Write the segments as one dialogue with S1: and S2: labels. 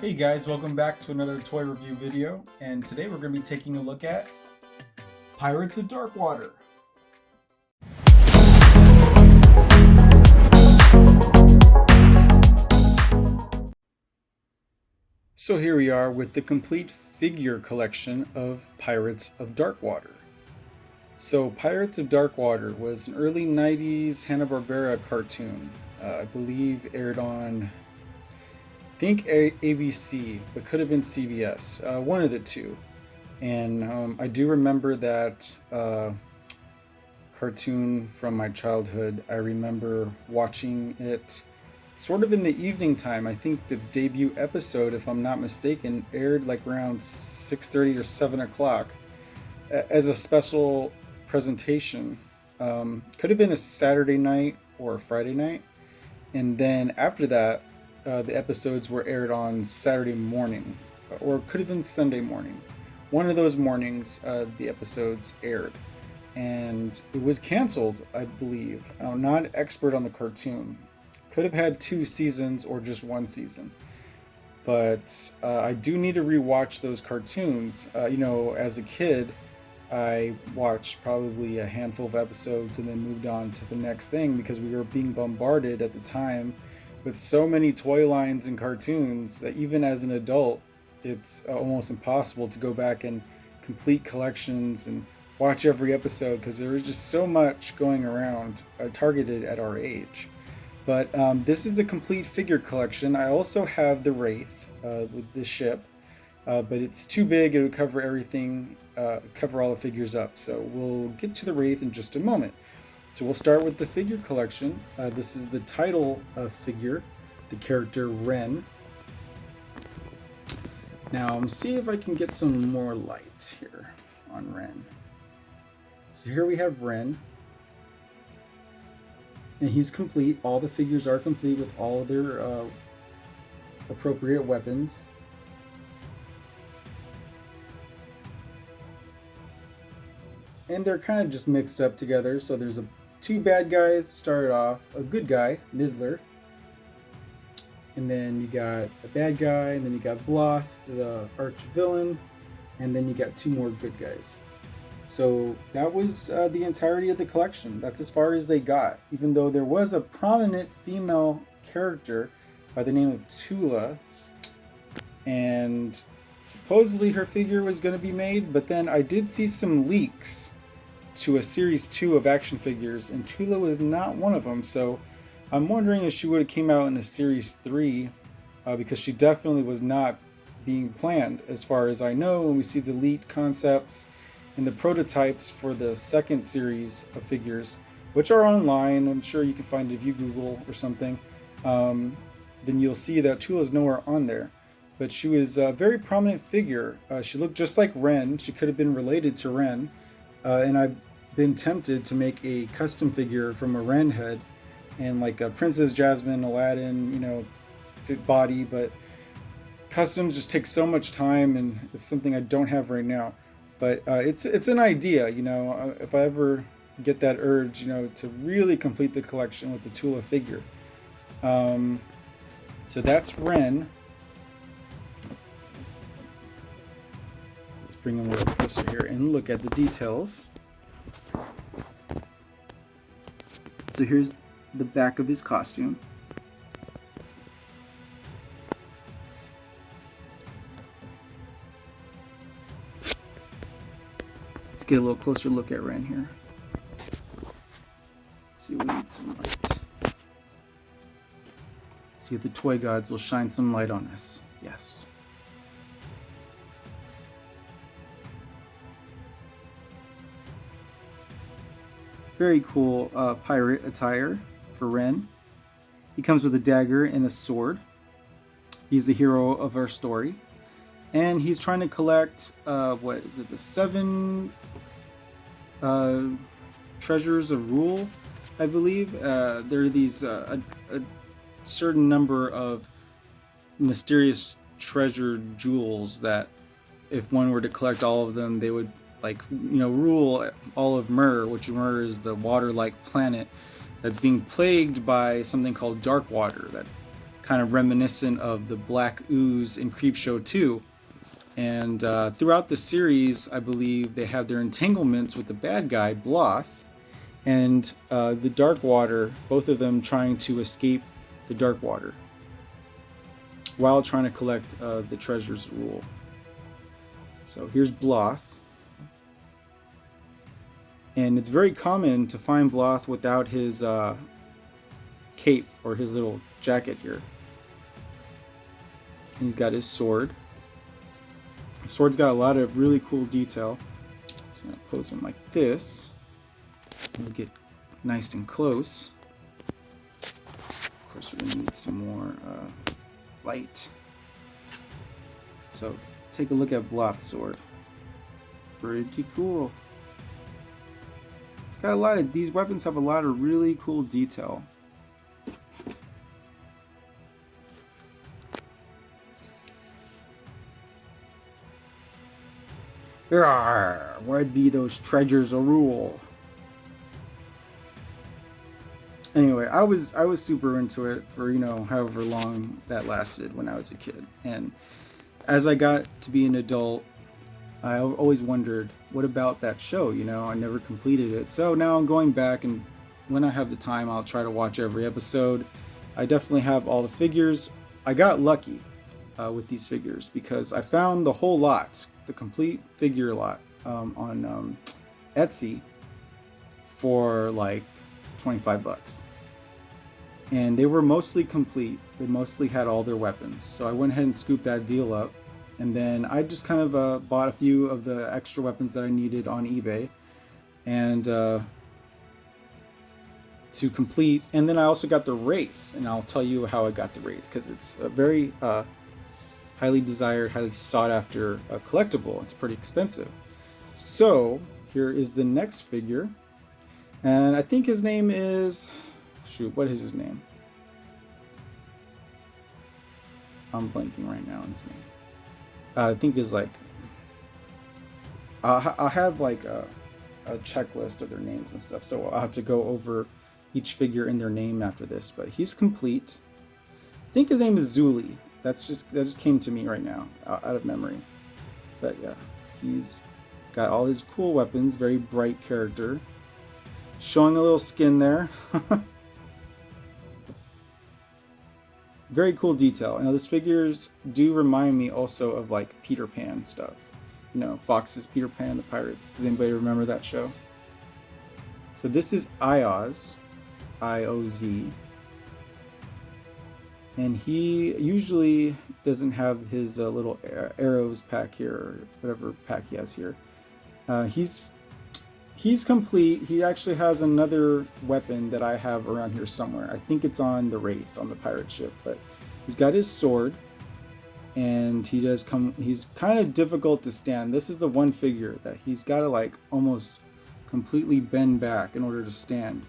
S1: Hey guys, welcome back to another toy review video, and today we're going to be taking a look at Pirates of Dark Water. So here we are with the complete figure collection of Pirates of Dark Water. So Pirates of Dark Water was an early 90s Hanna-Barbera cartoon. I believe aired on ABC, but could have been CBS, one of the two. And I do remember that cartoon from my childhood. I remember watching it sort of in the evening time. I think the debut episode, if I'm not mistaken, aired like around 6:30 or 7 o'clock as a special presentation. Could have been a Saturday night or a Friday night. And then after that, the episodes were aired on Saturday morning, or could have been Sunday morning. One of those mornings, the episodes aired, and it was canceled, I believe. I'm not an expert on the cartoon. Could have had 2 seasons or just 1 season, but I do need to rewatch those cartoons. As a kid, I watched probably a handful of episodes and then moved on to the next thing because we were being bombarded at the time with so many toy lines and cartoons that even as an adult, it's almost impossible to go back and complete collections and watch every episode because there was just so much going around targeted at our age. But this is the complete figure collection. I also have the Wraith with the ship, but it's too big. It would cover everything, cover all the figures up. So we'll get to the Wraith in just a moment. So we'll start with the figure collection. This is the title figure, the character Ren. Now, see if I can get some more light here on Ren. So here we have Ren. And he's complete. All the figures are complete with all their appropriate weapons. And they're kind of just mixed up together. So there's 2 bad guys started off, a good guy, Niddler, and then you got a bad guy, and then you got Bloth, the arch villain, and then you got 2 more good guys. So that was the entirety of the collection. That's as far as they got, even though there was a prominent female character by the name of Tula, and supposedly her figure was going to be made, but then I did see some leaks to a series 2 of action figures, and Tula was not one of them. So I'm wondering if she would have came out in a series 3, because she definitely was not being planned as far as I know. When we see the leaked concepts and the prototypes for the second series of figures, which are online, I'm sure you can find it if you Google or something, then you'll see that Tula's nowhere on there. But she was a very prominent figure. She looked just like Ren. She could have been related to Ren. And I've been tempted to make a custom figure from a Ren head and like a Princess Jasmine, Aladdin, fit body, but customs just take so much time, and it's something I don't have right now. But it's an idea, if I ever get that urge, to really complete the collection with the Tula figure. So that's Ren. Bring him a little closer here and look at the details. So here's the back of his costume. Let's get a little closer look at Ren here. Let's see, we need some light. Let's see if the toy gods will shine some light on us. Yes. Very cool pirate attire for Ren. He comes with a dagger and a sword. He's the hero of our story. And he's trying to collect, the 7 treasures of rule, I believe. There are these, a certain number of mysterious treasure jewels that if one were to collect all of them, they would rule all of Myr, which Myr is the water-like planet that's being plagued by something called dark water that kind of reminiscent of the black ooze in Creepshow 2. And throughout the series, I believe they have their entanglements with the bad guy, Bloth, and the Dark Water, both of them trying to escape the Dark Water while trying to collect the treasure's rule. So here's Bloth. And it's very common to find Bloth without his cape or his little jacket here. And he's got his sword. The sword's got a lot of really cool detail. So I'm going to pose him like this. We'll get nice and close. Of course, we're going to need some more light. So take a look at Bloth's sword. Pretty cool. It's got a lot of, these weapons have a lot of really cool detail. Where'd be those treasures of rule? Anyway, I was super into it for, you know, however long that lasted when I was a kid. And as I got to be an adult, I always wondered, what about that show? You know, I never completed it. So now I'm going back, and when I have the time, I'll try to watch every episode. I definitely have all the figures. I got lucky with these figures because I found the whole lot, the complete figure lot on Etsy for like 25 bucks. And they were mostly complete. They mostly had all their weapons. So I went ahead and scooped that deal up. And then I just kind of bought a few of the extra weapons that I needed on eBay. And to complete. And then I also got the wraith. And I'll tell you how I got the wraith, because it's a very highly desired, highly sought after collectible. It's pretty expensive. So here is the next figure. And I think his name is, shoot, what is his name? I'm blanking right now on his name. I think it's like, I'll have like a checklist of their names and stuff. So I'll have to go over each figure in their name after this, but he's complete. I think his name is Zuli. That just came to me right now, out of memory. But yeah, he's got all his cool weapons, very bright character. Showing a little skin there. Very cool detail. Now, these figures do remind me also of like Peter Pan stuff. You know, Fox's Peter Pan and the Pirates. Does anybody remember that show? So this is Ioz, I-O-Z. And he usually doesn't have his little arrows pack here, or whatever pack he has here. He's complete. He actually has another weapon that I have around here somewhere. I think it's on the Wraith, on the pirate ship. But he's got his sword, and he's kind of difficult to stand. This is the one figure that he's got to like almost completely bend back in order to stand.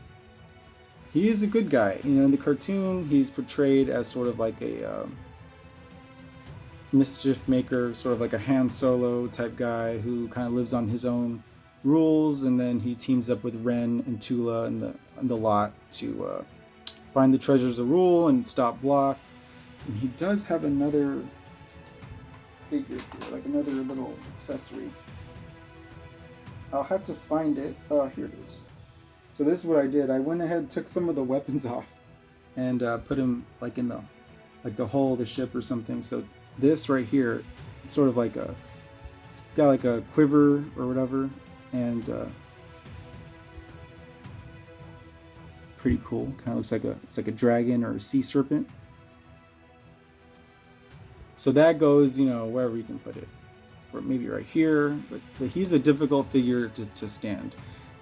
S1: He is a good guy. You know, in the cartoon, he's portrayed as sort of like a mischief maker, sort of like a Han Solo type guy who kind of lives on his own rules, and then he teams up with Ren and Tula and the lot to find the treasures of rule and stop Bloth. And he does have another figure here, like another little accessory. I'll have to find it. Here it is. So this is what I did. I went ahead, took some of the weapons off, and put them like in the hull of the ship or something. So this right here, it's sort of like it's got like a quiver or whatever. And pretty cool. Kind of looks like it's like a dragon or a sea serpent. So that goes, you know, wherever you can put it, or maybe right here. But he's a difficult figure to stand.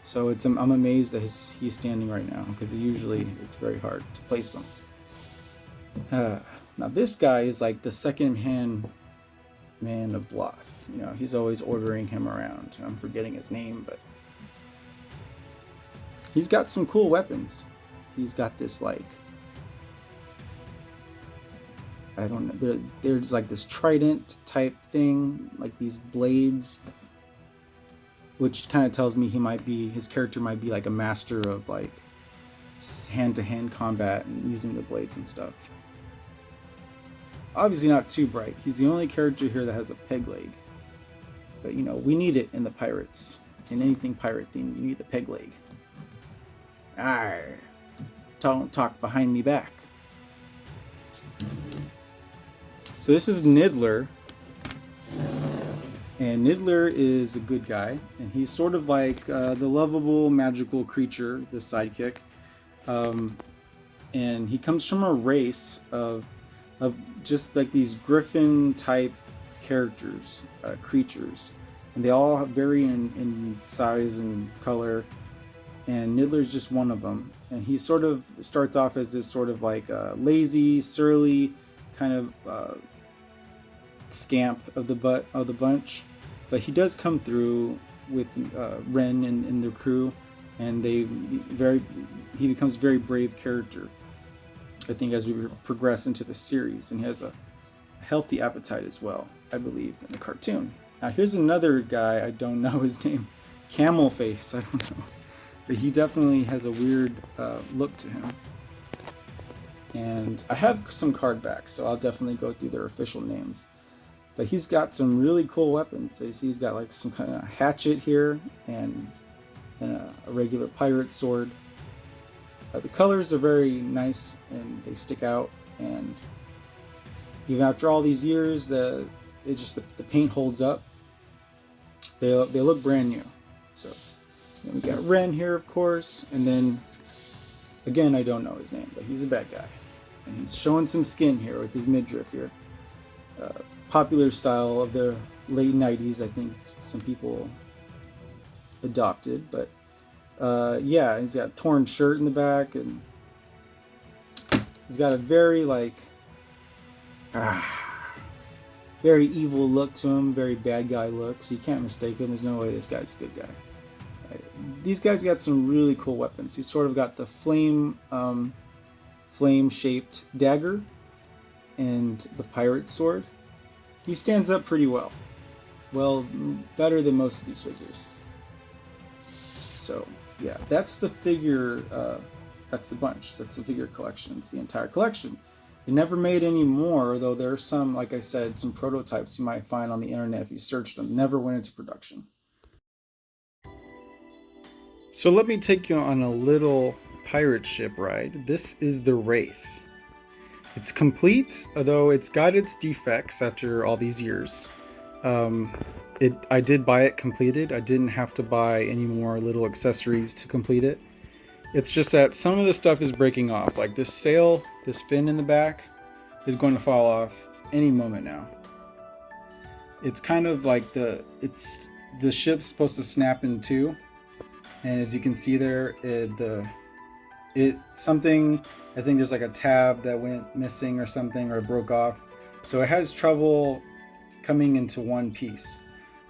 S1: So I'm amazed that he's standing right now, because usually it's very hard to place him. Now this guy is like the second-hand man of Bloth. You know, he's always ordering him around. I'm forgetting his name, but he's got some cool weapons. He's got this like, I don't know, there's like this trident type thing, like these blades, which kind of tells me his character might be like a master of like hand-to-hand combat and using the blades and stuff. Obviously not too bright. He's the only character here that has a peg leg. But you know, we need it in the pirates. In anything pirate themed, you need the peg leg. Arr! Don't talk behind me back. So this is Niddler. And Niddler is a good guy. And he's sort of like the lovable magical creature, the sidekick. And he comes from a race of just like these griffin type characters, creatures, and they all vary in size and color, and Niddler's just one of them. And he sort of starts off as this sort of like lazy, surly kind of scamp of the bunch, but he does come through with Ren and their crew, and he becomes a very brave character, I think, as we progress into the series, and he has a healthy appetite as well, I believe, in the cartoon. Now here's another guy, I don't know his name, Camel Face, I don't know, but he definitely has a weird look to him. And I have some card backs, so I'll definitely go through their official names. But he's got some really cool weapons. So you see he's got like some kind of hatchet here, and then a regular pirate sword. The colors are very nice and they stick out, and even after all these years, the paint holds up. They look brand new. So we got Ren here, of course, and then again, I don't know his name, but he's a bad guy, and he's showing some skin here with his midriff here. Popular style of the late 90s, I think some people adopted, but yeah, he's got a torn shirt in the back, and he's got a very like very evil look to him, very bad guy look, so you can't mistake him. There's no way this guy's a good guy. These guys got some really cool weapons. He's sort of got the flame shaped dagger and the pirate sword. He stands up pretty well. Well, better than most of these figures. So yeah, that's the figure, that's the bunch, that's the figure collection, it's the entire collection. They never made any more, though there are some, like I said, some prototypes you might find on the internet if you search them. Never went into production. So let me take you on a little pirate ship ride. This is the Wraith. It's complete, although it's got its defects after all these years. I did buy it completed. I didn't have to buy any more little accessories to complete it. It's just that some of the stuff is breaking off. Like this sail, this fin in the back, is going to fall off any moment now. It's kind of like the ship's supposed to snap in two, and as you can see there, something, I think there's like a tab that went missing or something, or it broke off, so it has trouble coming into one piece.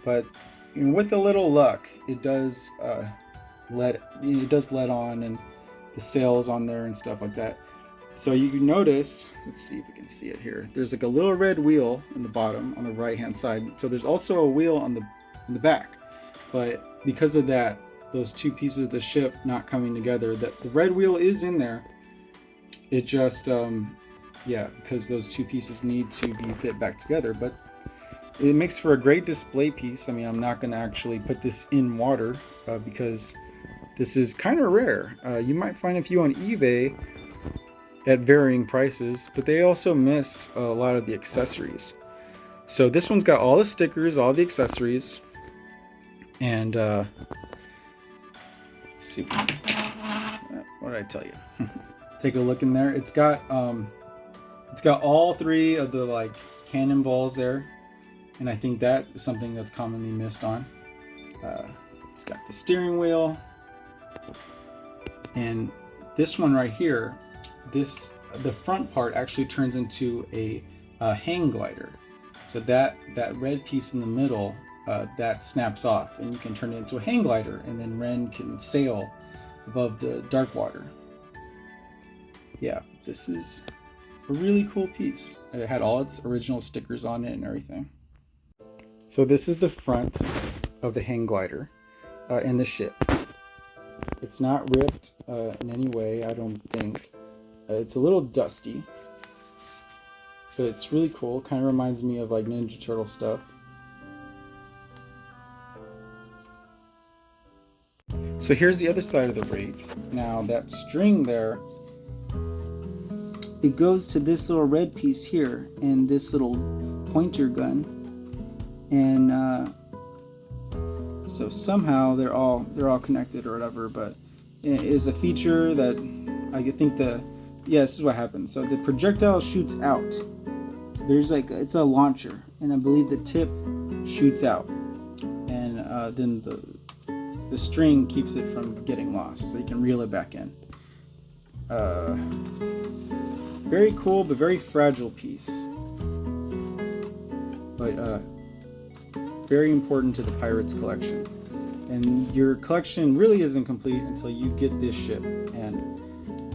S1: But you know, with a little luck, it does let on, and the sails on there and stuff like that. So you can notice, let's see if we can see it here, there's like a little red wheel in the bottom on the right hand side. So there's also a wheel on the back, but because of that, those two pieces of the ship not coming together, the red wheel is in there. It just yeah, because those two pieces need to be fit back together. But it makes for a great display piece. I mean, I'm not going to actually put this in water because this is kind of rare. You might find a few on eBay at varying prices, but they also miss a lot of the accessories. So this one's got all the stickers, all the accessories, and let's see. What did I tell you? Take a look in there. It's got all three of the like cannonballs there, and I think that is something that's commonly missed on. It's got the steering wheel, and this one right here, the front part actually turns into a hang glider. So that red piece in the middle, that snaps off, and you can turn it into a hang glider, and then Ren can sail above the dark water. Yeah, this is a really cool piece. It had all its original stickers on it and everything. So this is the front of the hang glider and the ship. It's not ripped in any way, I don't think. It's a little dusty. but it's really cool. Kind of reminds me of like Ninja Turtle stuff. So here's the other side of the wraith. Now that string there, it goes to this little red piece here and this little pointer gun, and so somehow they're all connected or whatever. But it is a feature that I think this is what happens. So the projectile shoots out. So there's like, it's a launcher, and I believe the tip shoots out, and then the string keeps it from getting lost, so you can reel it back in. Very cool, but very fragile piece. But very important to the Pirates collection. And your collection really isn't complete until you get this ship. And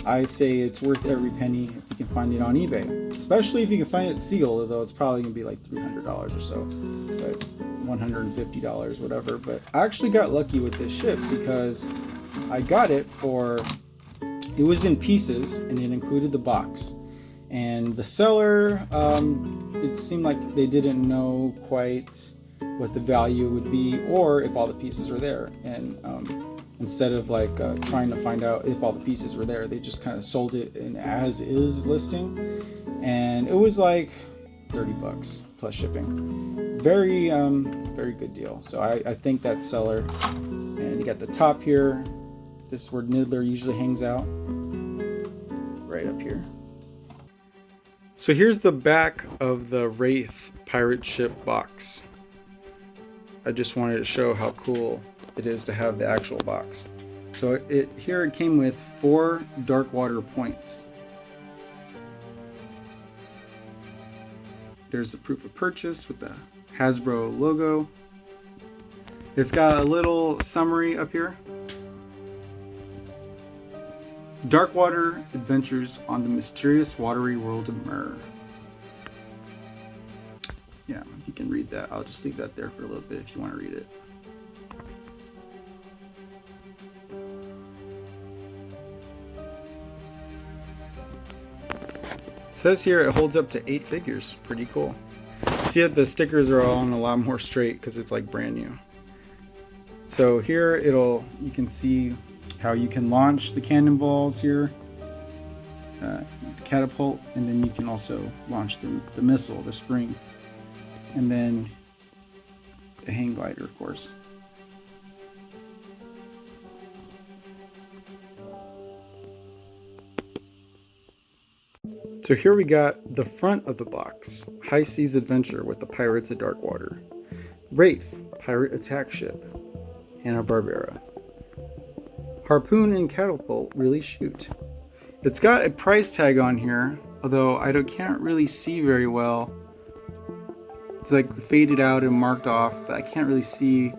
S1: I say it's worth every penny if you can find it on eBay. Especially if you can find it sealed, although it's probably going to be like $300 or so. But $150, whatever. But I actually got lucky with this ship because I got it it was in pieces and it included the box. And the seller, it seemed like they didn't know quite what the value would be or if all the pieces were there. And instead of like trying to find out if all the pieces were there, they just kind of sold it in as is listing. And it was like $30 plus shipping. Very, very good deal. So I thank that seller. And you got the top here. This is where Niddler usually hangs out. Right up here. So here's the back of the Wraith pirate ship box. I just wanted to show how cool it is to have the actual box. So here it came with 4 dark water points. There's the proof of purchase with the Hasbro logo. It's got a little summary up here. Darkwater adventures on the mysterious watery world of Myr. Yeah, you can read that. I'll just leave that there for a little bit if you want to read it. It says here it holds up to 8 figures. Pretty cool. See that the stickers are all on a lot more straight because it's like brand new. So here you can see how you can launch the cannonballs here, the catapult, and then you can also launch the missile, the spring, and then the hang glider, of course. So here we got the front of the box, High Seas Adventure with the Pirates of Darkwater, Wraith, Pirate Attack Ship, Hanna-Barbera. Harpoon and catapult really shoot. It's got a price tag on here, although can't really see very well. It's like faded out and marked off, but I can't really see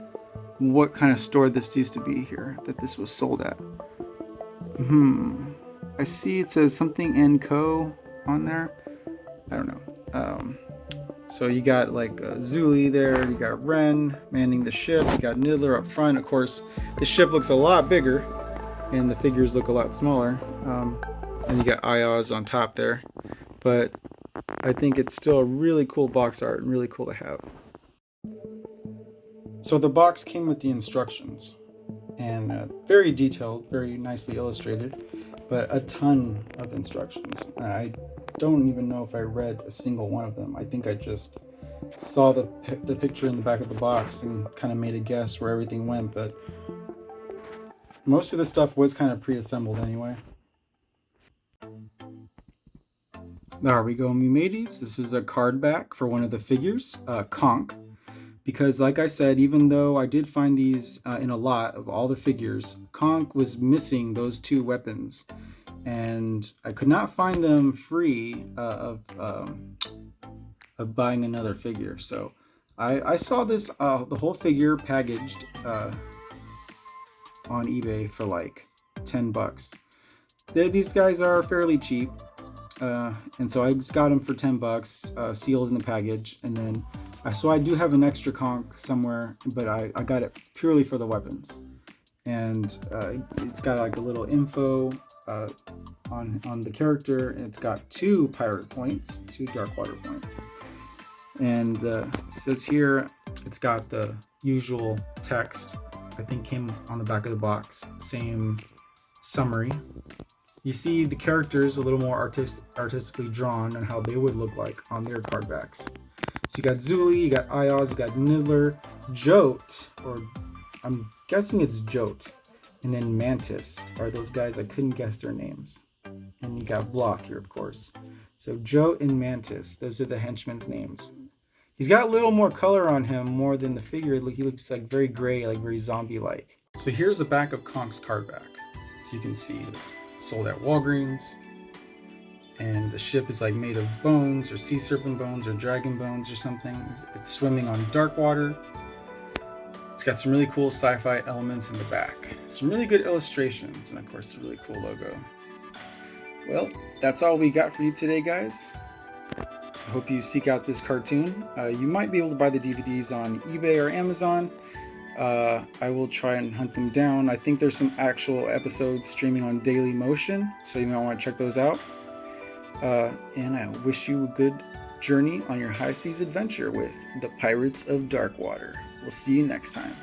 S1: what kind of store this used to be here that this was sold at. I see it says something & Co on there. I don't know. So you got like Zuli there, you got Ren manning the ship, you got Niddler up front. Of course, the ship looks a lot bigger and the figures look a lot smaller. And you got Ayaz on top there. But I think it's still a really cool box art and really cool to have. So the box came with the instructions, and very detailed, very nicely illustrated, but a ton of instructions. I don't even know if I read a single one of them. I think I just saw the picture in the back of the box and kind of made a guess where everything went, but most of the stuff was kind of pre-assembled anyway. There we go, Mateys. This is a card back for one of the figures, Conch. Because like I said, even though I did find these in a lot of all the figures, Conch was missing those 2 weapons. And I could not find them free of buying another figure. So I saw this, the whole figure packaged on eBay for like $10. These guys are fairly cheap. And so I just got them for $10, sealed in the package. And then so I do have an extra Conch somewhere, but I got it purely for the weapons. and it's got like a little info on the character, and it's got 2 pirate points, 2 dark water points. And it says here it's got the usual text, I think came on the back of the box, same summary. You see the characters a little more artistically drawn and how they would look like on their card backs. So you got Zuli, you got Ayaz, you got Niddler, Jote, or I'm guessing it's Jote, and then Mantis are those guys I couldn't guess their names. And you got Bloth here, of course. So Jote and Mantis, those are the henchmen's names. He's got a little more color on him more than the figure. He looks like very gray, like very zombie-like. So here's the back of Konk's card back. So you can see it's sold at Walgreens. And the ship is like made of bones or sea serpent bones or dragon bones or something. It's swimming on dark water. It's got some really cool sci-fi elements in the back. Some really good illustrations, and of course a really cool logo. Well, that's all we got for you today, guys. I hope you seek out this cartoon. You might be able to buy the DVDs on eBay or Amazon. I will try and hunt them down. I think there's some actual episodes streaming on Daily Motion, so you might want to check those out. And I wish you a good journey on your high seas adventure with the Pirates of Darkwater. We'll see you next time.